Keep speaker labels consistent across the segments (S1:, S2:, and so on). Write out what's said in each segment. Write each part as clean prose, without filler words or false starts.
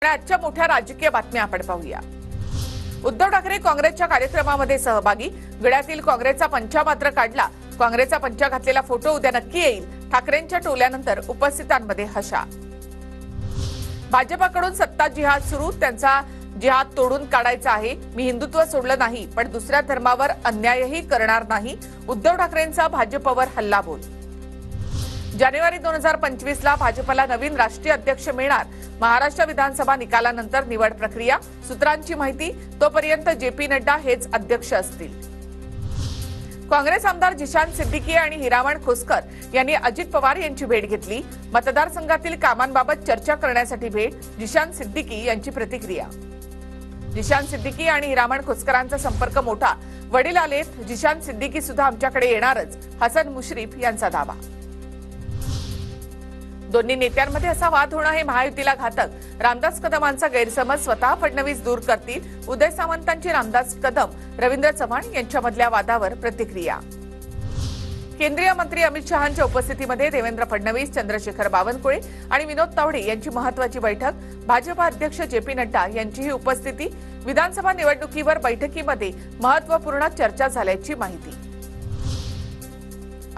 S1: आजच्या मोठ्या राजकीय बातम्या आपण पाहूया। उद्धव ठाकरे काँग्रेसच्या कार्यक्रमामध्ये सहभागी, गळ्यातील काँग्रेसचा पंचा मात्र काढला। काँग्रेसचा पंचा घातलेला फोटो उद्या नक्की येईल। ठाकरेंच्या टोल्यानंतर उपस्थितांमध्ये हशा। भाजपाकडून सत्ता जिहाद सुरू, त्यांचा जिहाद तोडून काढायचा आहे। मी हिंदुत्व सोडलं नाही, पण दुसऱ्या धर्मावर अन्यायही करणार नाही। उद्धव ठाकरेंचा भाजपवर हल्लाबोल। जानेवारी 2025 ला भाजपला नवीन राष्ट्रीय अध्यक्ष मिळणार। महाराष्ट्र विधानसभा निकालानंतर निवड प्रक्रिया, सूत्रांची माहिती। तोपर्यंत जेपी नड्डा हेच अध्यक्ष असतील। काँग्रेस आमदार जिशान सिद्दीकी आणि हिरामण खोसकर यांनी अजित पवार यांची भेट घेतली। मतदारसंघातील कामांबाबत चर्चा करण्यासाठी भेट। जिशान सिद्दीकी यांची प्रतिक्रिया। जिशान सिद्दीकी आणि हिरामण खोसकरांचा संपर्क मोठा। वडील आलेत, जिशान सिद्दीकी सुद्धा आमच्याकडे येणारच, हसन मुश्रीफ यांचा दावा। दोन्ही नेत्यांमध्ये असा वाद होणं हे महायुतीला घातक। रामदास कदमांचा गैरसमज स्वतः फडणवीस दूर करतील। उदय सामंतांची रामदास कदम, रवींद्र चव्हाण यांच्यामधल्या वादावर प्रतिक्रिया। केंद्रीय मंत्री अमित शहांच्या उपस्थितीमध्ये देवेंद्र फडणवीस, चंद्रशेखर बावनकुळे आणि विनोद तावडे यांची महत्त्वाची बैठक। भाजपा अध्यक्ष जेपी नड्डा यांचीही उपस्थिती। विधानसभा निवडणुकीवर बैठकीमध्ये महत्त्वपूर्ण चर्चा झाल्याची माहिती।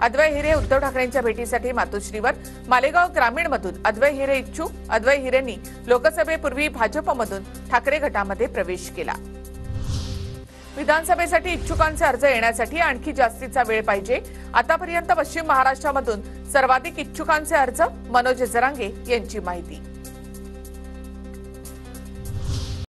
S1: अद्वै हिरे उद्धव ठाकरेंच्या भेटीसाठी मातोश्रीवर। मालेगाव ग्रामीणमधून अद्वै हिरे इच्छुक। अद्वै हिरेंनी लोकसभेपूर्वी भाजपमधून ठाकरे गटामध्ये प्रवेश केला। विधानसभेसाठी इच्छुकांचे अर्ज येण्यासाठी आणखी जास्तीचा वेळ पाहिजे। आतापर्यंत पश्चिम महाराष्ट्रामधून सर्वाधिक इच्छुकांचे अर्ज। मनोज जरांगे यांची माहिती।